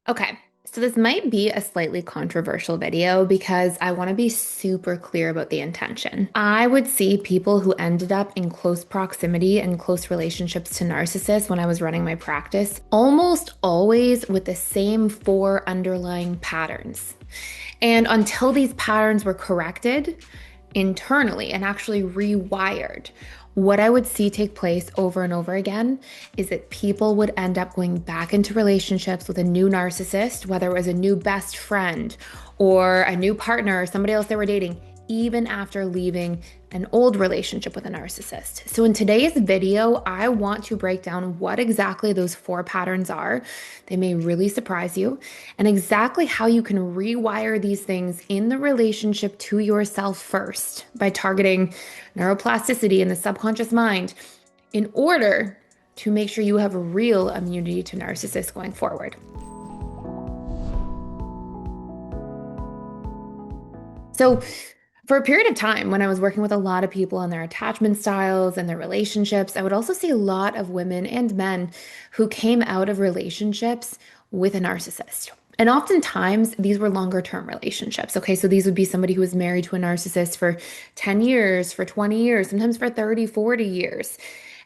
Okay, so this might be a slightly controversial video because I want to be super clear about the intention. I would see people who ended up in close proximity and close relationships to narcissists when I was running my practice, almost always with the same four underlying patterns. And until these patterns were corrected internally and actually rewired, what I would see take place over and over again is that people would end up going back into relationships with a new narcissist, whether it was a new best friend or a new partner or somebody else they were dating, even after leaving an old relationship with a narcissist. So in today's video, I want to break down what exactly those four patterns are. They may really surprise you, and exactly how you can rewire these things in the relationship to yourself first by targeting neuroplasticity in the subconscious mind in order to make sure you have real immunity to narcissists going forward. So, for a period of time, when I was working with a lot of people on their attachment styles and their relationships, I would also see a lot of women and men who came out of relationships with a narcissist. And oftentimes, these were longer term relationships. Okay, so these would be somebody who was married to a narcissist for 10 years, for 20 years, sometimes for 30, 40 years.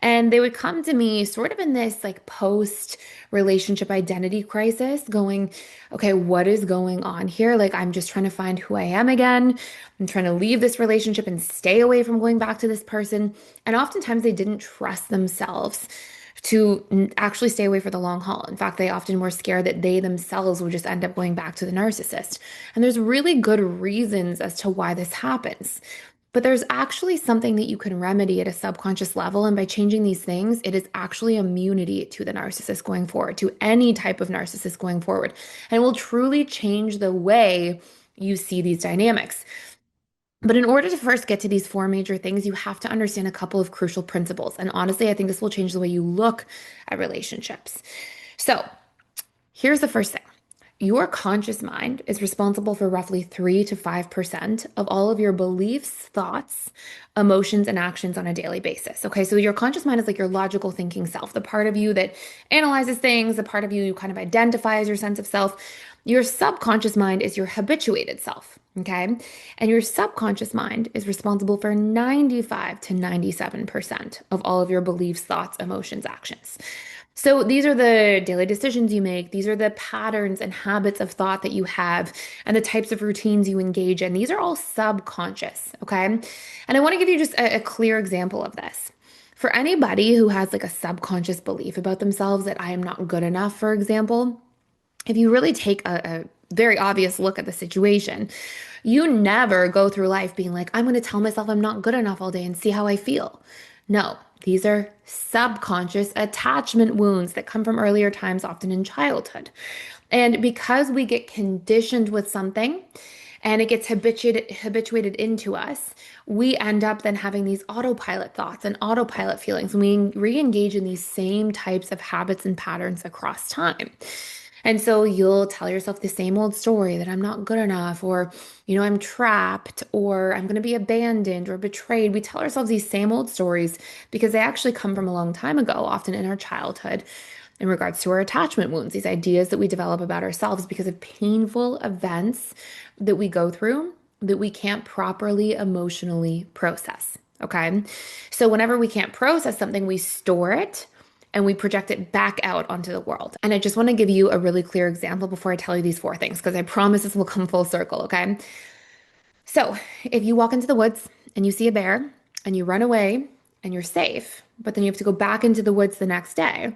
And they would come to me sort of in this like post relationship identity crisis, going, okay, what is going on here? Like, I'm just trying to find who I am again. I'm trying to leave this relationship and stay away from going back to this person. And oftentimes they didn't trust themselves to actually stay away for the long haul. In fact, they often were scared that they themselves would just end up going back to the narcissist. And there's really good reasons as to why this happens. But there's actually something that you can remedy at a subconscious level. And by changing these things, it is actually immunity to the narcissist going forward, to any type of narcissist going forward. And it will truly change the way you see these dynamics. But in order to first get to these four major things, you have to understand a couple of crucial principles. And honestly, I think this will change the way you look at relationships. So here's the first thing. Your conscious mind is responsible for roughly 3 to 5% of all of your beliefs, thoughts, emotions, and actions on a daily basis. Okay, so your conscious mind is like your logical thinking self, the part of you that analyzes things, the part of you kind of identifies your sense of self. Your subconscious mind is your habituated self. Okay, and your subconscious mind is responsible for 95 to 97% of all of your beliefs, thoughts, emotions, actions. So these are the daily decisions you make. These are the patterns and habits of thought that you have and the types of routines you engage in. These are all subconscious, okay? And I want to give you just a clear example of this. For anybody who has like a subconscious belief about themselves that I am not good enough, for example, if you really take a very obvious look at the situation, you never go through life being like, I'm going to tell myself I'm not good enough all day and see how I feel. No, these are subconscious attachment wounds that come from earlier times, often in childhood. And because we get conditioned with something and it gets habituated into us, we end up then having these autopilot thoughts and autopilot feelings, and we re-engage in these same types of habits and patterns across time. And so you'll tell yourself the same old story that I'm not good enough, or, I'm trapped, or I'm going to be abandoned or betrayed. We tell ourselves these same old stories because they actually come from a long time ago, often in our childhood, in regards to our attachment wounds, these ideas that we develop about ourselves because of painful events that we go through that we can't properly emotionally process. Okay. So whenever we can't process something, we store it and we project it back out onto the world. And I just want to give you a really clear example before I tell you these four things, because I promise this will come full circle, okay? So if you walk into the woods and you see a bear and you run away and you're safe, but then you have to go back into the woods the next day,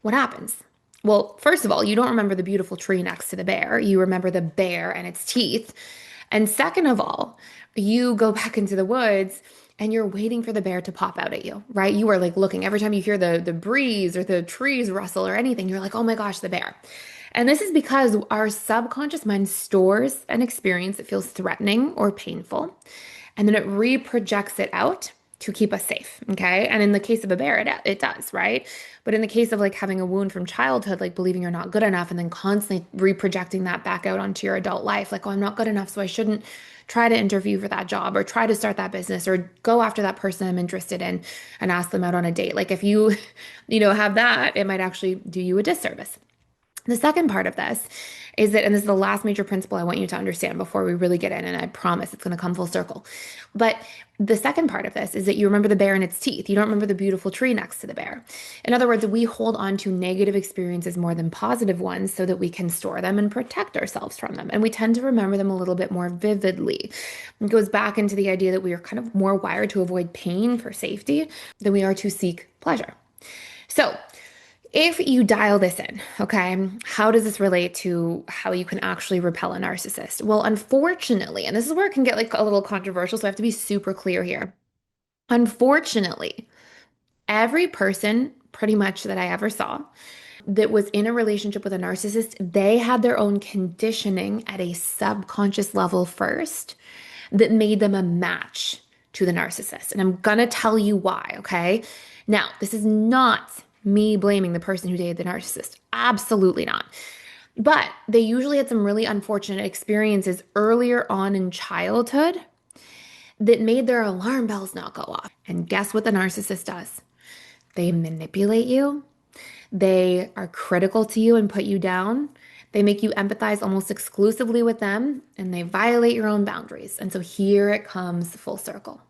what happens? Well, first of all, you don't remember the beautiful tree next to the bear. You remember the bear and its teeth. And second of all, you go back into the woods and you're waiting for the bear to pop out at you, right? You are like looking every time you hear the breeze or the trees rustle or anything, you're like, oh my gosh, the bear. And this is because our subconscious mind stores an experience that feels threatening or painful, and then it reprojects it out to keep us safe. Okay. And in the case of a bear, it does, right? But in the case of like having a wound from childhood, like believing you're not good enough and then constantly reprojecting that back out onto your adult life, like, oh, I'm not good enough, so I shouldn't try to interview for that job or try to start that business or go after that person I'm interested in and ask them out on a date. Like if you, have that, it might actually do you a disservice. The second part of this is that, and this is the last major principle I want you to understand before we really get in, and I promise it's going to come full circle. But the second part of this is that you remember the bear and its teeth. You don't remember the beautiful tree next to the bear. In other words, we hold on to negative experiences more than positive ones so that we can store them and protect ourselves from them. And we tend to remember them a little bit more vividly. It goes back into the idea that we are kind of more wired to avoid pain for safety than we are to seek pleasure. So, if you dial this in, okay, how does this relate to how you can actually repel a narcissist? Well, unfortunately, and this is where it can get like a little controversial, so I have to be super clear here. Unfortunately, every person pretty much that I ever saw that was in a relationship with a narcissist, they had their own conditioning at a subconscious level first that made them a match to the narcissist. And I'm gonna tell you why, okay? Now, this is not me blaming the person who dated the narcissist. Absolutely not. But they usually had some really unfortunate experiences earlier on in childhood that made their alarm bells not go off. And guess what the narcissist does? They manipulate you. They are critical to you and put you down. They make you empathize almost exclusively with them, and they violate your own boundaries. And so here it comes full circle.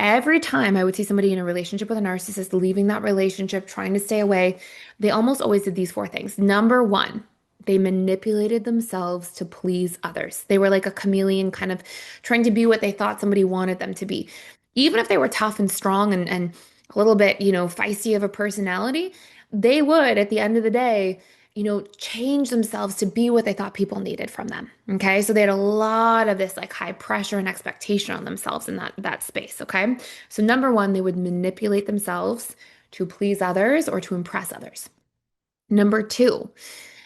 Every time I would see somebody in a relationship with a narcissist leaving that relationship, trying to stay away, they almost always did these four things. Number one, they manipulated themselves to please others. They were like a chameleon, kind of trying to be what they thought somebody wanted them to be. Even if they were tough and strong and a little bit, feisty of a personality, they would, at the end of the day, change themselves to be what they thought people needed from them. Okay. So they had a lot of this like high pressure and expectation on themselves in that space. Okay. So number one, they would manipulate themselves to please others or to impress others. Number two,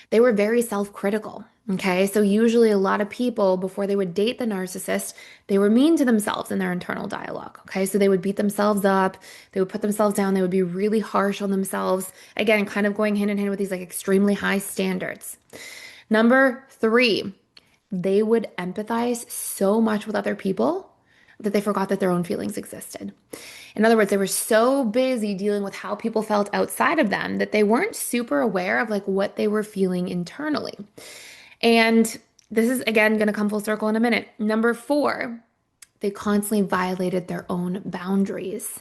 they were very self-critical. Okay. So usually a lot of people, before they would date the narcissist, they were mean to themselves in their internal dialogue. Okay. So they would beat themselves up. They would put themselves down. They would be really harsh on themselves. Again, kind of going hand in hand with these like extremely high standards. Number three, they would empathize so much with other people that they forgot that their own feelings existed. In other words, they were so busy dealing with how people felt outside of them that they weren't super aware of like what they were feeling internally. And this is again going to come full circle in a minute. Number four, they constantly violated their own boundaries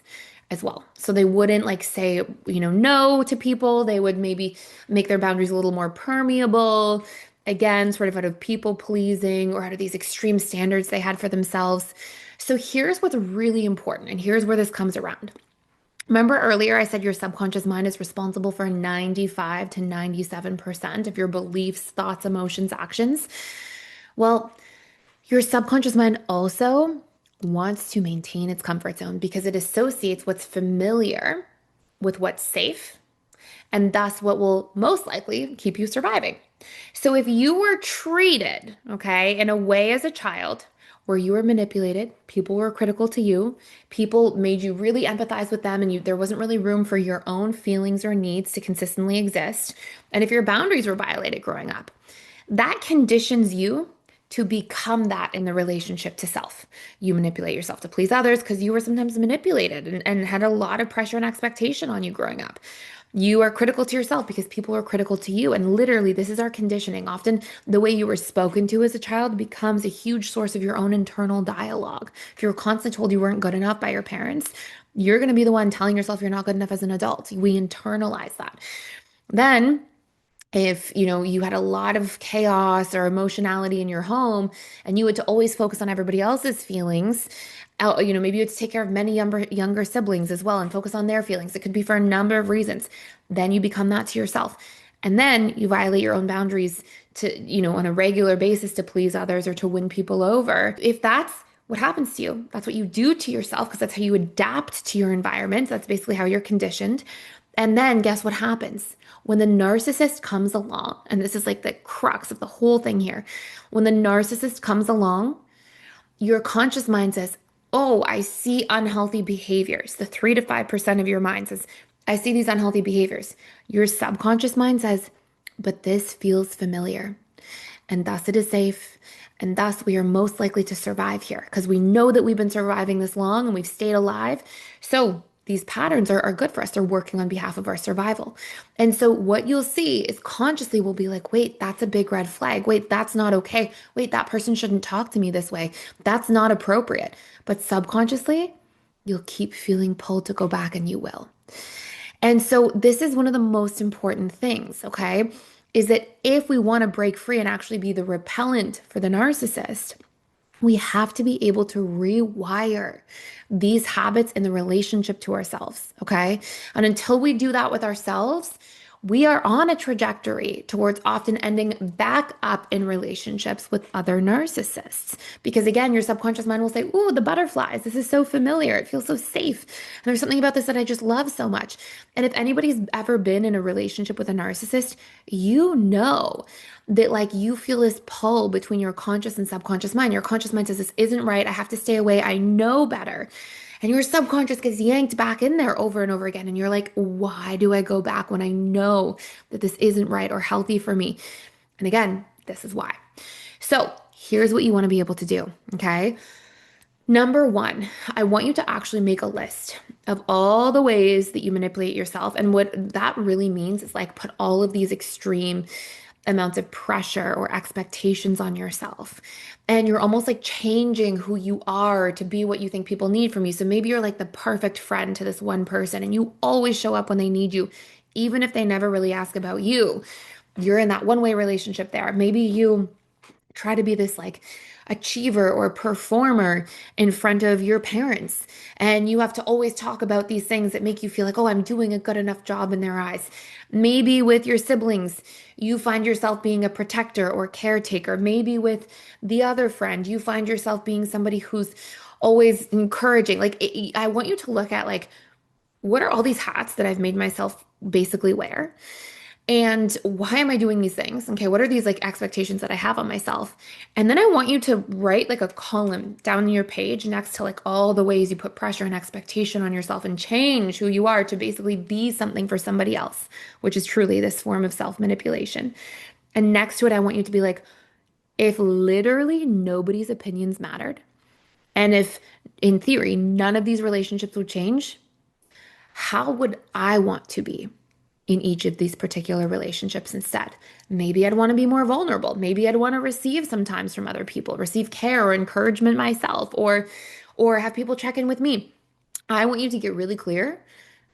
as well. So they wouldn't like say, no to people. They would maybe make their boundaries a little more permeable. Again, sort of out of people pleasing or out of these extreme standards they had for themselves. So here's what's really important, and here's where this comes around. Remember earlier I said your subconscious mind is responsible for 95 to 97% of your beliefs, thoughts, emotions, actions? Well, your subconscious mind also wants to maintain its comfort zone because it associates what's familiar with what's safe and thus what will most likely keep you surviving. So if you were treated, okay, in a way as a child where you were manipulated, people were critical to you, people made you really empathize with them, and there wasn't really room for your own feelings or needs to consistently exist, and if your boundaries were violated growing up, that conditions you to become that in the relationship to self. You manipulate yourself to please others because you were sometimes manipulated and had a lot of pressure and expectation on you growing up. You are critical to yourself because people are critical to you. And literally, this is our conditioning. Often, the way you were spoken to as a child becomes a huge source of your own internal dialogue. If you were constantly told you weren't good enough by your parents, you're going to be the one telling yourself you're not good enough as an adult. We internalize that. Then, if you had a lot of chaos or emotionality in your home and you had to always focus on everybody else's feelings, maybe you had to take care of many younger siblings as well and focus on their feelings. It could be for a number of reasons. Then you become that to yourself. And then you violate your own boundaries to, on a regular basis to please others or to win people over. If that's what happens to you, that's what you do to yourself because that's how you adapt to your environment. That's basically how you're conditioned. And then guess what happens? When the narcissist comes along, and this is like the crux of the whole thing here, when the narcissist comes along, your conscious mind says, oh, I see unhealthy behaviors. The 3 to 5% of your mind says, I see these unhealthy behaviors. Your subconscious mind says, but this feels familiar. And thus it is safe. And thus we are most likely to survive here because we know that we've been surviving this long and we've stayed alive. So these patterns are good for us. They're working on behalf of our survival. And so what you'll see is consciously we'll be like, wait, that's a big red flag. Wait, that's not okay. Wait, that person shouldn't talk to me this way. That's not appropriate. But subconsciously, you'll keep feeling pulled to go back and you will. And so this is one of the most important things, okay? Is that if we want to break free and actually be the repellent for the narcissist, we have to be able to rewire these habits in the relationship to ourselves, okay? And until we do that with ourselves, we are on a trajectory towards often ending back up in relationships with other narcissists. Because again, your subconscious mind will say, ooh, the butterflies, this is so familiar. It feels so safe. And there's something about this that I just love so much. And if anybody's ever been in a relationship with a narcissist, you know that like you feel this pull between your conscious and subconscious mind. Your conscious mind says, this isn't right. I have to stay away. I know better. And your subconscious gets yanked back in there over and over again. And you're like, why do I go back when I know that this isn't right or healthy for me? And again, this is why. So here's what you want to be able to do. Okay. Number one, I want you to actually make a list of all the ways that you manipulate yourself. And what that really means is like put all of these extreme amounts of pressure or expectations on yourself. And you're almost like changing who you are to be what you think people need from you. So maybe you're like the perfect friend to this one person and you always show up when they need you, even if they never really ask about you. You're in that one-way relationship there. Maybe you try to be this like achiever or performer in front of your parents. And you have to always talk about these things that make you feel like, oh, I'm doing a good enough job in their eyes. Maybe with your siblings, you find yourself being a protector or caretaker. Maybe with the other friend, you find yourself being somebody who's always encouraging. Like, I want you to look at like, what are all these hats that I've made myself basically wear? And why am I doing these things? Okay, what are these like expectations that I have on myself? And then I want you to write like a column down in your page next to like all the ways you put pressure and expectation on yourself and change who you are to basically be something for somebody else, which is truly this form of self-manipulation. And next to it, I want you to be like, if literally nobody's opinions mattered, and if in theory none of these relationships would change, how would I want to be in each of these particular relationships instead? Maybe I'd want to be more vulnerable. Maybe I'd want to receive sometimes from other people, receive care or encouragement myself, or have people check in with me. I want you to get really clear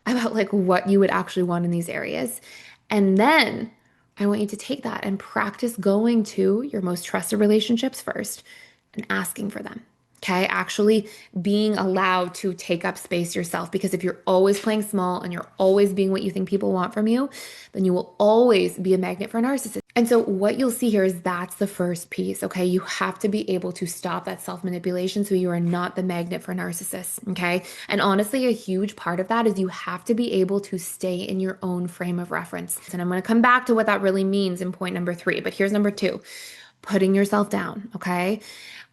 about like what you would actually want in these areas. And then I want you to take that and practice going to your most trusted relationships first and asking for them. Okay, actually being allowed to take up space yourself, because if you're always playing small and you're always being what you think people want from you, then you will always be a magnet for a narcissist. And so what you'll see here is that's the first piece, okay? You have to be able to stop that self-manipulation so you are not the magnet for narcissists, okay? And honestly, a huge part of that is you have to be able to stay in your own frame of reference. And I'm going to come back to what that really means in point number 3, but here's number 2. Putting yourself down, okay?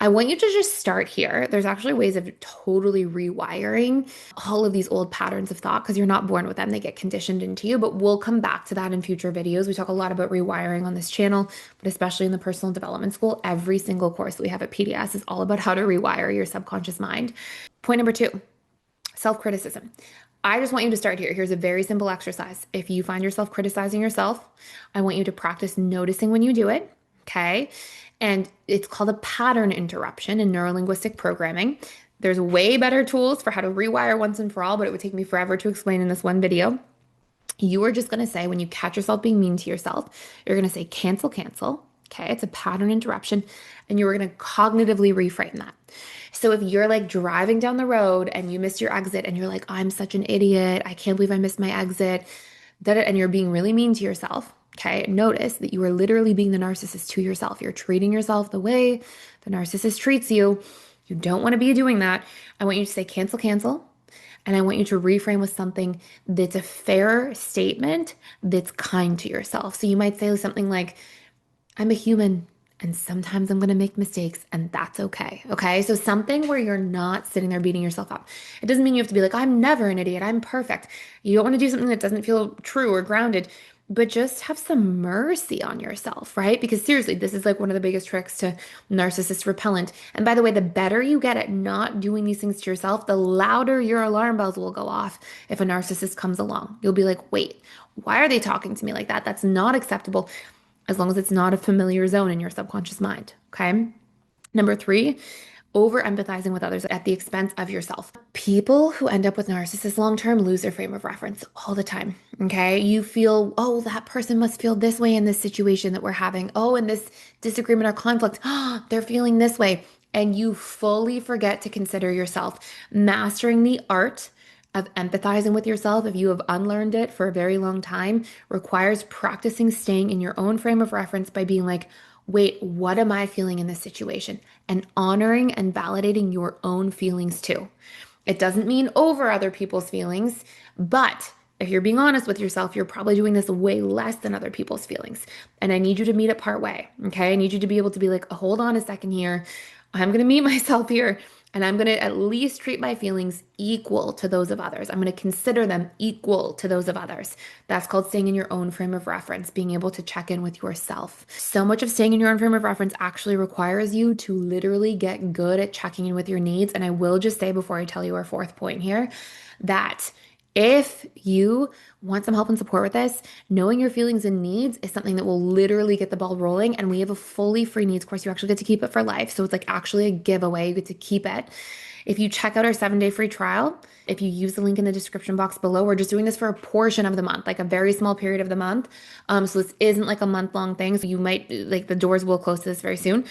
I want you to just start here. There's actually ways of totally rewiring all of these old patterns of thought because you're not born with them. They get conditioned into you, but we'll come back to that in future videos. We talk a lot about rewiring on this channel, but especially in the personal development school, every single course that we have at PDS is all about how to rewire your subconscious mind. Point number 2, self-criticism. I just want you to start here. Here's a very simple exercise. If you find yourself criticizing yourself, I want you to practice noticing when you do it. Okay. And it's called a pattern interruption in neurolinguistic programming. There's way better tools for how to rewire once and for all, but it would take me forever to explain in this one video. You are just going to say, when you catch yourself being mean to yourself, you're going to say, cancel, cancel. Okay. It's a pattern interruption. And you're going to cognitively reframe that. So if you're like driving down the road and you miss your exit and you're like, I'm such an idiot, I can't believe I missed my exit, and you're being really mean to yourself. Okay, notice that you are literally being the narcissist to yourself. You're treating yourself the way the narcissist treats you. You don't want to be doing that. I want you to say cancel, cancel. And I want you to reframe with something that's a fair statement that's kind to yourself. So you might say something like, I'm a human and sometimes I'm going to make mistakes and that's okay. Okay, so something where you're not sitting there beating yourself up. It doesn't mean you have to be like, I'm never an idiot, I'm perfect. You don't want to do something that doesn't feel true or grounded. but just have some mercy on yourself, right? Because seriously, this is like one of the biggest tricks to narcissist repellent. And by the way, the better you get at not doing these things to yourself, the louder your alarm bells will go off if a narcissist comes along. You'll be like, wait, why are they talking to me like that? That's not acceptable, as long as it's not a familiar zone in your subconscious mind. Okay. Number three, over empathizing with others at the expense of yourself. People who end up with narcissists long term lose their frame of reference all the time. Okay. You feel, oh, that person must feel this way in this situation that we're having. Oh, in this disagreement or conflict, they're feeling this way. And you fully forget to consider yourself. Mastering the art of empathizing with yourself, if you have unlearned it for a very long time, requires practicing staying in your own frame of reference by being like, wait, what am I feeling in this situation? And honoring and validating your own feelings too. It doesn't mean over other people's feelings, but if you're being honest with yourself, you're probably doing this way less than other people's feelings. And I need you to meet it part way. Okay. I need you to be able to be like, hold on a second here. I'm going to meet myself here. And I'm going to at least treat my feelings equal to those of others. I'm going to consider them equal to those of others. That's called staying in your own frame of reference, being able to check in with yourself. So much of staying in your own frame of reference actually requires you to literally get good at checking in with your needs. And I will just say before I tell you our fourth point here that if you want some help and support with this, knowing your feelings and needs is something that will literally get the ball rolling. And we have a fully free needs course. You actually get to keep it for life. So it's like actually a giveaway. You get to keep it. If you check out our 7-day free trial, if you use the link in the description box below, we're just doing this for a portion of the month, like a very small period of the month. So this isn't like a month-long thing. So you might, like, the doors will close to this very soon.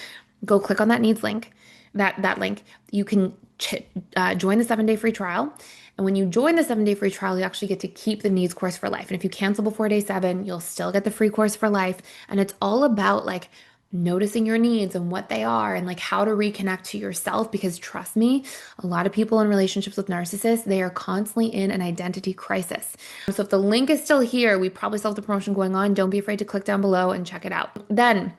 Go click on that needs link, that link. You can join the 7-day free trial. And when you join the 7-day free trial, you actually get to keep the needs course for life. And if you cancel before day 7, you'll still get the free course for life. And it's all about like noticing your needs and what they are and like how to reconnect to yourself. Because trust me, a lot of people in relationships with narcissists, they are constantly in an identity crisis. So if the link is still here, we probably still have the promotion going on. Don't be afraid to click down below and check it out. Then,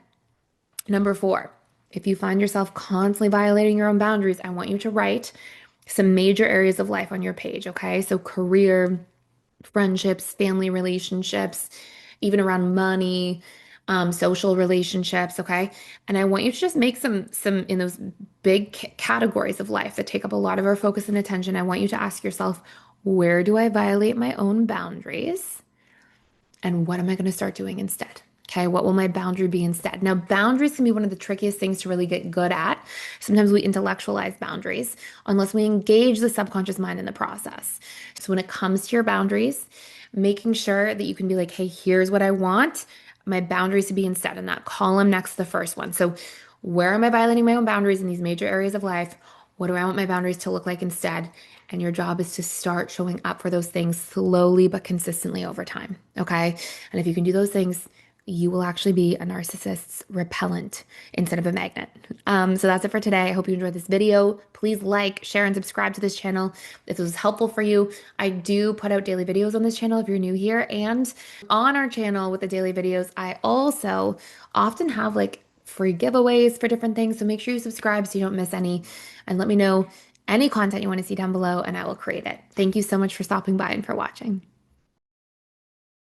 number 4, if you find yourself constantly violating your own boundaries, I want you to write some major areas of life on your page, okay? So career, friendships, family relationships, even around money, social relationships, okay? And I want you to just make some in those big categories of life that take up a lot of our focus and attention. I want you to ask yourself, where do I violate my own boundaries? And what am I going to start doing instead? Okay, what will my boundary be instead? Now, boundaries can be one of the trickiest things to really get good at. Sometimes we intellectualize boundaries unless we engage the subconscious mind in the process. So, when it comes to your boundaries, making sure that you can be like, hey, here's what I want my boundaries to be instead in that column next to the first one. So, where am I violating my own boundaries in these major areas of life? What do I want my boundaries to look like instead? And your job is to start showing up for those things slowly but consistently over time. Okay. And if you can do those things, you will actually be a narcissist's repellent instead of a magnet. So that's it for today. I hope you enjoyed this video. Please like, share, and subscribe to this channel if this was helpful for you. I do put out daily videos on this channel if you're new here. And on our channel with the daily videos, I also often have like free giveaways for different things. So make sure you subscribe so you don't miss any. And let me know any content you want to see down below and I will create it. Thank you so much for stopping by and for watching.